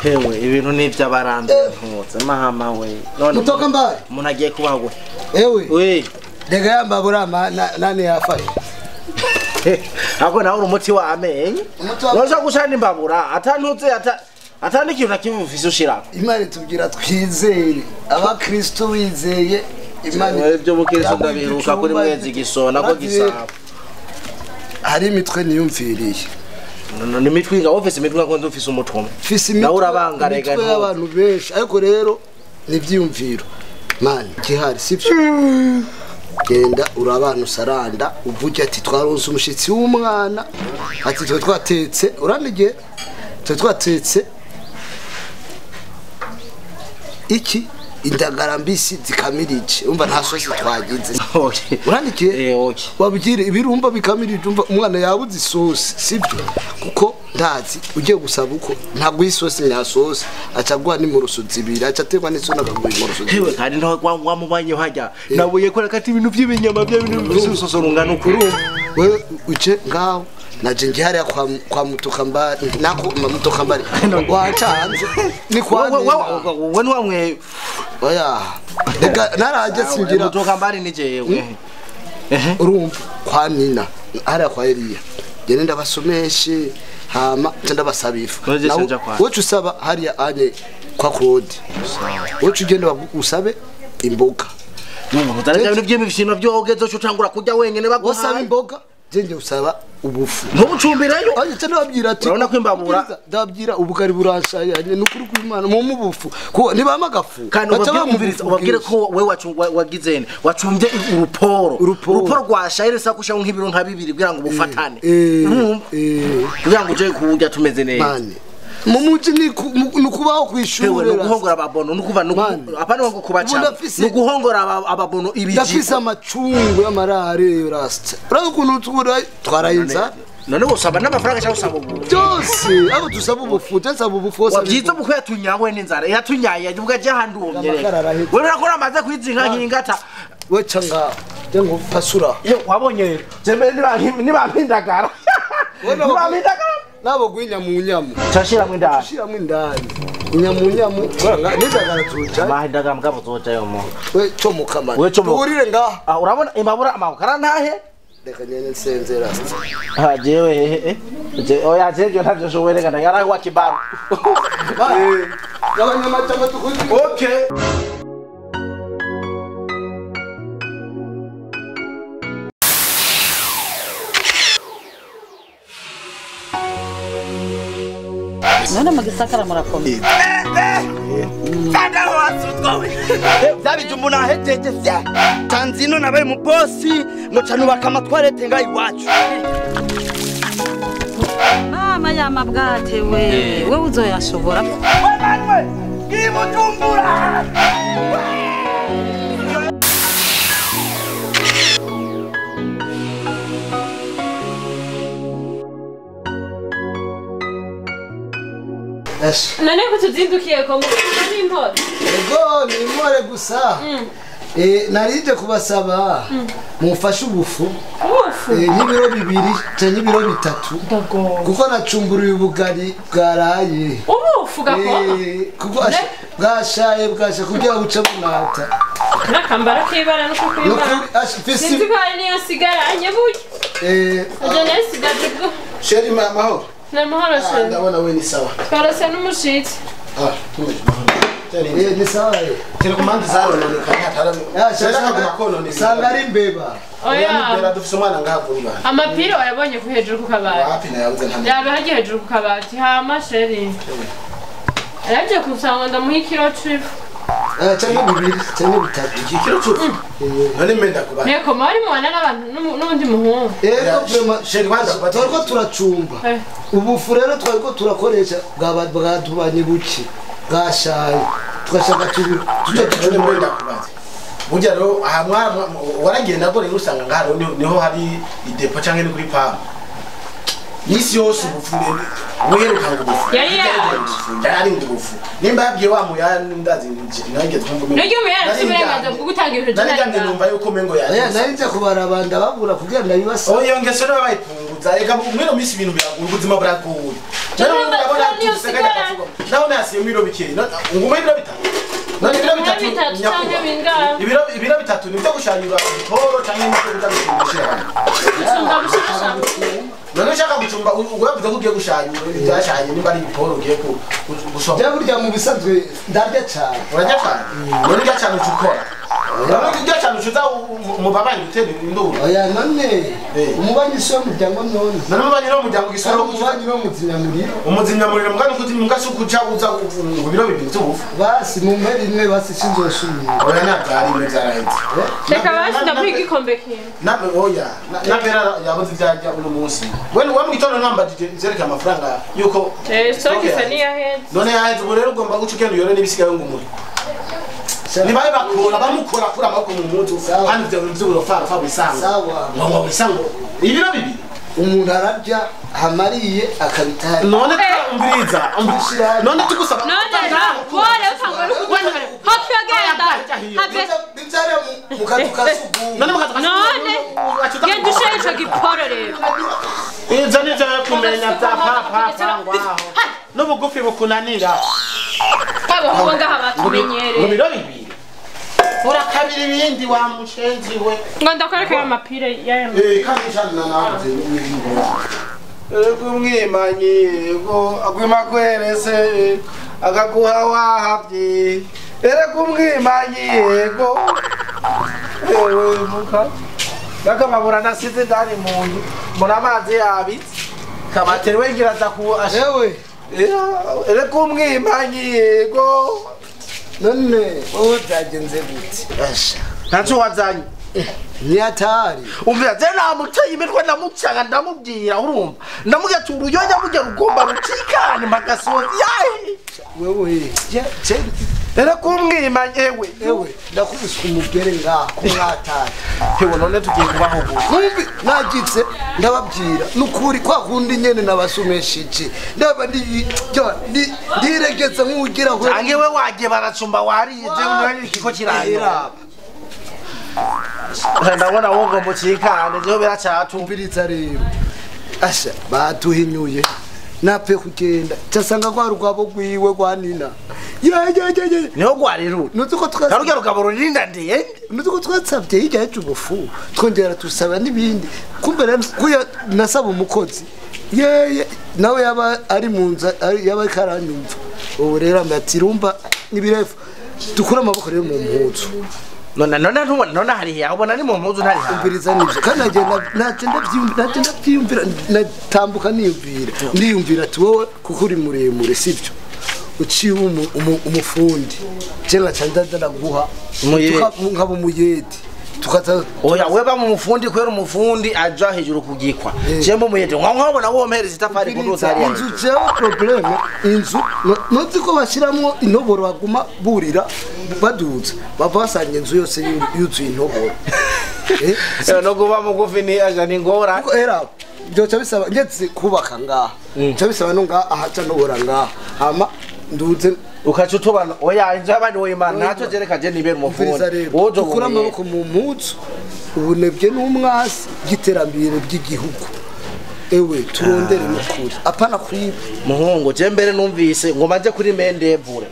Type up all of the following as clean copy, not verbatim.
Hewe ibintu n'ivy'abarambe ntutse mahama we. None mutoka mbaye. Umuntu agiye kubaho. Ewe. We. Ndega yambabura nani yafashe. Ako nawe umuti wa amenye. Noza gushana imbabura atantutse atani kintu nakimufise ushirako. Imana itubwira twizere abakristo wizeye Imana ibyo bukiriso ndabiruka kuri mwezi gisona ko gisaba. Hari imitwe niyumviriye. Ni mitwe nga office mitwe ngo ndufise umutumo. Na urabanga rega abantu benshi ariko rero nivyumviro. Man gihari sivyo. Genda urabana usaranda uvuge ati twaronse umushitsi w'umwana ati twe twatetse uranige twe twatetse iki indagara mbisi zikamirije umva nta sosi twagize uranike wabigire ibirumba bikamirije umva umwana yabuze isosi sibyo kuko ndazi ugiye gusaba uko ntabwo isosi ya sosi acagwa ni mu rusuzi ibira acategwa n'isona akaguye mu rusuzi hewe kandi nto wamubanye hajya nabuye ko rakati ibintu by'ibinyama bya bintu bisosorungana ukurumva wewe uce ngaho naje ngihari kwa mutokambari nako mutokambari wacanze ni kwa wewe wamwe oya naraje singira mutokambari ni jewe urumva kwa Nina ara kwa Elia gene ndabasomeshe hama ndabasabifo wocu usaba hariya anye kwa Claude wocu ugenda usabe imboga utareka ibintu by'imifino byogezo cyo cangura kujya wenyene bagusaba imboga Jenge usaba ubufu. Ntubucumbirayo. Aje cyane babyira ati. Urabona ko imbabura ndabyira ubugari burashayanye n'ukuri kw'Imana mu mubufu. Ko nibama gafu. Kandi ubabwire ko wewe wagizene wacumbye uruporo rwashayire sakusha nk'ibiro nka 2 kugira ngo bufatane. Kugira ngo uje kujya tumeze neza. Mumuji nukubaho kwishura nuguhongora ababono nukuva apana ngo kubaca nuguhongora ababono ibiji ndafisa amacungu y'amarare rasta urakuntu tukura twarayinza none usaba n'amafaranga cyangwa usaba byose abo tusaba ubufuta nsaba ubufosa wabyiza buko yatunyawe n'inzara yatunyaye avuga je handi uwomyere wewe urakora amaze kwizinka nkingata weca nga ngo fasura yo wabonye jembe nibampindagara nibampindagara nabo gwinya mu nyamu cyashira mu ndani cyashira mu ndani inyamunyamu nizagara tuja mahindagara mugabo zoja yo mo we cyo mukamana we cyo urire nga urabona imbabura amakara ntahe reka nyene nsenzera jewe oya jeje ntavyo shobore kana yara kwa kibaru abanyamata batukuzi okay None magisakara murakomeye. Sada wasutkowe. Zabijumbu na hejeje sya. Tanzino nabaye mu bosi ngo canubaka amatwarete nga iwacu. Mama ya mabwate we uzoyashobora. Wewe kimutumbura. Nane kutuzindukiye ko muri imporo. Ego ni impore gusa. Narije kubasaba mufashe ubufu. Ubufu. N'ibiro 2 cyangwa ibiro 3. Kuko nacumburiye ubugari bwaraye. Ubufu gako. Kuko bwashaye kugira buce bunata. Nakambara kibara no kwibara. Sinzi ko ari niyo sigaranye buye. Aje nesigaje bwo. Sheri mama ho. Namahoro sheri. Ndabona we ni sawa. Karasa n'umushitsi. Ni sawa. Telekomande zaro none kanatara. Shaka makono ni sanga ari mbeba. Oya. Mbera dufise umwana ngavurwa. Amapiro wayabonye ku hejuru ku kabati. Wapi na yabuze nta. Yabe hagiye hejuru ku kabati hama sheri. Araje kusanga ndamuha ikiro c'ifu. Cyangwa 2 cyangwa 3. Ikiro c'ifu. None menda kuba. Neko mari mwana n'abantu n'undi muhungu. Ego sheri wanda twariko turacumba. Ubufu rero twariko turakoresha bwatubanye buki. Gashaye twashaka tuje mwenda kubaza burya ro ahamwa waragenda gore rusanga ngaro niho hari idepo canke ni kuri pam nisi yose ubufunde weheruka ngo ubufu yari ngubufu nimba yabwiye wa muya ndazi nange twumva mwe n'iryo muya nsibirengaje bwo gutanga ibintu nange numva yuko mengo yaje narinze kubarabanda babura kugira ndabibasa oyo ngeso no bayipunguza eka mwero misi ibintu biraguye ubuzima buraguye naho nasiye ibiro bikeye nguma ibiro bitatu none ibiro bitatu nibyo gushanyura itoro cyangwa nibyo kudabishimishira none ushaka gucumba ugavuze ko ugiye gushanyura ibyashanye nimba ari itoro ugiye gusoma bya burya mu bisanzwe ndarya cyane urajya cyane none urya cyane ukora none urya cyane ucuza umubabanyi utera induru oya none umubanyi so muryango none umubanyi no muryango gisoro umubanyi no muzinyamuriro umuzinyamuriro mugani mugasi kuca uza ngo biro bibiri tubufu basi mu mpera imwe basi sinzoshumira oya ntabwo ibintu byarahetse reka basi ndakwiga igikombe kimwe nabe oya nabera yabuze ibyajya uno munsi wene wa mwitono nambajije zereka amafaranga yuko stoki sani yaheze none yaheze ubu rero ugomba guca ugenda uyore n'ibisigaye ngumuri nibaye bakora bamukora kuri amaboko mu mpunzu kandi byo by'urofara fa bisanga ngo bisango ibiro bibiri umuntu ararya hamariye akabitara none umviriza none tugusaba none wale usanga hafi agenda bibyare mu kazu kasugu none none genda usheje giporo rero izo nizo kumenya bya papa ngwaho n'ubugufi bukunanira abo ngaha batumenyereye mu biro bibiri urakabira ibindi wa mushenzi we ngo ndakwereka amapire ya kandi cyane navuze kumwimanyi yego agwima kwerese agaguha wahavye ere kumwimanyi yego ewe muka nakamabura nasize ndani munyu mbona amazi yabitse kabateri wengira za ku ewe ere kumwimanyi yego none wowe byagenze gute asha ntacyo wazanye nyatari umvira je namuteye imitwe namucanga ndamubwira urumva ndamubwira ati uruyoya burya rugomba rucikane magasozi yahe wewe era kumwima ewe ndakubise umugere ngaho kumwatari hewe none tugiye kubaho kumbi nagitse ndababwira nukuri kwa kundi nyene nabasumeshije ndaba ndiregetse nk'ugira ngo ange we wagiye baracumba wariye je unyanye ikiko kirangira ndabona wogo mucikane byo biracyatumbiriza rero asha batuhinyuye nape kugenda cyasanga kwa rugabo gwiwe kwa nina niho gwariru nutuko twarugira rugabo rinda ndiye nutuko twatsabye hirya y'ubufu twongera tusaba n'ibindi kumbe kuya nasaba umukozi yeye nawe yaba ari munza yaba karanyumva ubu rero amatirumba nibirefu dukura amaboko rero mu mpuzu none hari yabona ni mu mpuzu ntari umbiriza nivyo kandi nagenda byiyumvira natambuka niyumvira ati wowe kuko uri muremure sivyo uciye umufundi cyangwa cyandada naguha nkaba umuyedi tukata oya weba mu mufundi kwera umufundi aja hejuru kugikwa cyembo umuyedi nkabona wo mpereza itafari kuruza ari inzu cyo probleme inzu nuzi ko bashiramwo intoboro baguma burira baduza bava basanye inzu yose yuzuye intoboro no kuba mugufi ni aja ni ngora era byo cyabisaba ngetse kubaka ngaha cyabisaba no ngaha ahaca nobora ngaha hama nduze ukacutubana oya inzu y'abandi w'Imana ntacyo jereka je nibera umufundi wojo kura amaboko mu mpuzu ubunebye n'umwasi giterambire by'igihugu ewe turondere n'ukuri apana kuri muhungu je mbere numvise ngo maje kuri mendevure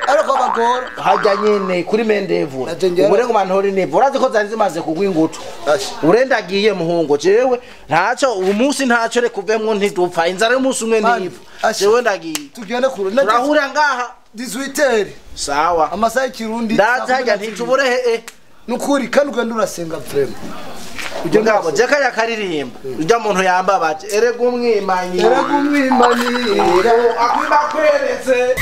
ariko bagora hajya nyene kuri mendevure ubure ngo mantori nevo urazi ko zari zimaze kugwa ingutu urendagiye muhungu jewe ntacyo umunsi ntacyo reka uvemwo ntidupfa inzara y'umunsi umwe nivu jewe ndagiye tugende kure turahura ngaha 18 sawa amasaha y'ikirundi ndatajya ntitubure he nukuri kandi ugenda urasenga vrema ujye ngabo je kaya karirimba ujya muntu yambabaje erega umwimanyi akwima kweretse